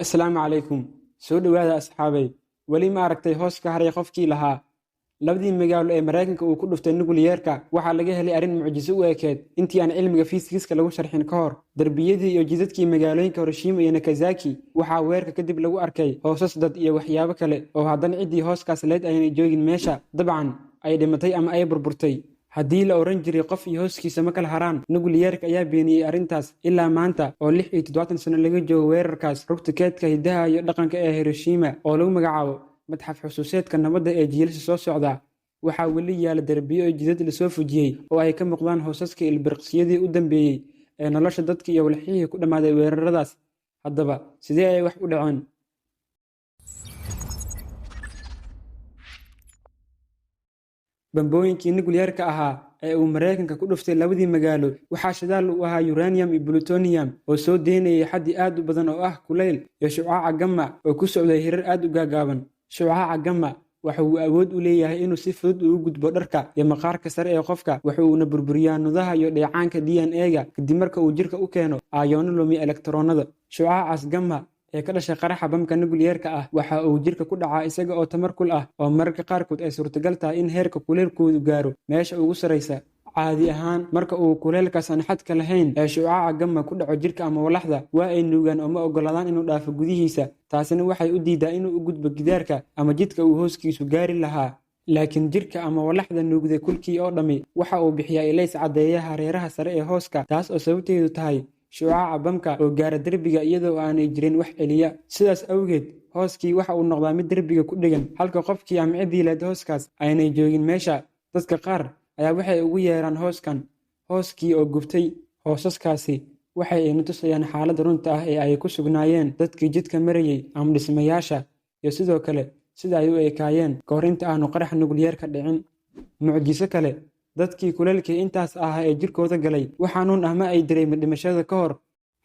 السلام عليكم سود وهذا أصحابي ولي ما أركتي هوس كهري قفكي لها labadii magaalo ee Mareykanka uu ku dhuftay nuclear-ka waxa laga helay arin mucjiso u ekeed intii aan cilmiga fiisikiska lagu sharxin ka hor darbiyadii iyo jidadkii magaalooyinka Hiroshima iyo Nagasaki waxa weerarka kadib lagu arkay hoosas dad iyo waxyaabo kale oo haddana cidii hooskaas leed ayna joogin meesha dabcan ay dhimatay ama ay burburtay haddii la oran jiray qof iyo hooskiisa ma kala haraan nuclear-ka ayaa beeniyay arintaas ilaa maanta oo 76 sano laga joogo weerarkaas rugta keedka hidaha iyo dhaqanka ee Hiroshima oo lagu magacaabo متحف حسوسيتك nabadda ee jiilka soo socda waxa wali yaala darbiyo jidad la soo fujiyay oo ay ka muuqdaan hoosaska ilbirqsiyadii u dambeeyay ee nolosha dadka iyo walxihii ku dhamaaday weeraradaas haddaba sidee ay wax u dhaceen bambooyinkii nuclear-ka ahaa ee uu Mareykanka ku dhuftay labadii magaalo waxa shidaal u ahaa uranium iyo plutonium oo soo deynayay xaddi aad u badan oo ah kuleyl iyo shucaaca gamma oo ku socday hirar aad u gaagaaban shucaaca gamma waxa uu awood u leeyahay inuu si fudud ugu gudbo dharka iyo maqaarka sare ee qofka waxa uu burburiyaa nudaha iyo dheecaanka DNA-ga kadib marka uu jirka u keeno ayoon lumi elektaroonada shucaacaas gamma ee ka dhashay qaraxa bamka nuclear-ka ah waxa uu jirka ku dhacaa isaga oo tamar kul ah oo mararka qaarkood ay suurtagal tahay in heerka kuleylkoodu gaaro meesha ugu sareysa caadi ahaan marka uu kuleylkaas aan xadka lahayn ee shucaaca gamma ku dhaco jirka ama walaxda waa ay nuugaan oo ma oggolaadaan inuu dhaafo gudihiisa taasina waxay u diidaa inuu u gudbo gidaarka ama jidka uu hooskiisu gaari lahaa laakiin jirka ama walaxda nuugday kulkii oo dhami waxa uu bixiyaa ilays cadeeya hareeraha sare ee hooska taas oo sababteedu tahay shucaaca bamka oo gaara derbiga iyadoo aanay jirin wax celiya sidaas awgeed hooskii waxa uu noqdaa mid derbiga ku dhigan halka qofkii ama cidii leed hooskaas aynay joogin meesha dadka qaar ayaa waxay ugu yeeraan hooskii oo gubtay hoosaskaasi waxay aynu tusayaan xaaladda runta ah ee ay ku sugnaayeen dadkii jidka marayay ama dhismayaasha iyo sidoo kale sida ay u ekaayeen ka hor inta aanu qarax nuclear-ka dhicin mucjiso kale dadkii kuleylkii intaas ahaa ee jirkooda galay wax xanuun ah ma ay dareemin dhimashada ka hor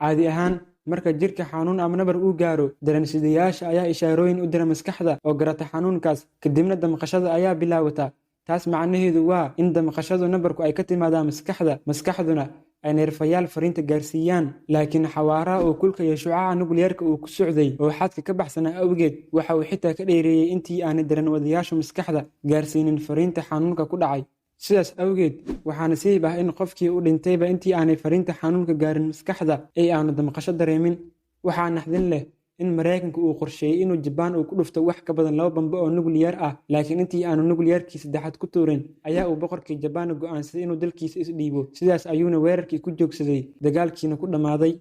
caadi ahaan marka jirka xanuun ama nabar uu gaaro dareensidayaasha ayaa ishaarooyin u dira maskaxda oo garata xanuunkaas kadibna damqashada ayaa bilaawata taas macnaheedu waa in damqashadu nabarku ay ka timaadaan maskaxduna ay neerfayaal fariinta gaarsiiyaan laakiin xawaaraha oo kulka iyo shucaaca nuclear-ka uu ku socday oo xadka ka baxsanaa awgeed waxa uu xitaa ka dheereeyay intii aanay dareen wadayaashu maskaxda gaarsiinin fariinta xanuunka ku dhacay sidaas awgeed waxaa nasiib ah in qofkii u dhintayba intii aanay fariinta xanuunka gaarin maskaxda ay aanu damqasho dareemin waxaa naxdin leh in Mareykanka uu qorsheeyay inuu Japan uu ku dhufto wax ka badan 2 bambo oo nuclear ah laakiin intii aanu nuclear-kii saddexaad ku tuurin ayaa uu boqorkii Japan go'aansaday inuu dalkiisa is dhiibo sidaas ayuuna weerarkii ku joogsaday dagaalkiina ku dhamaaday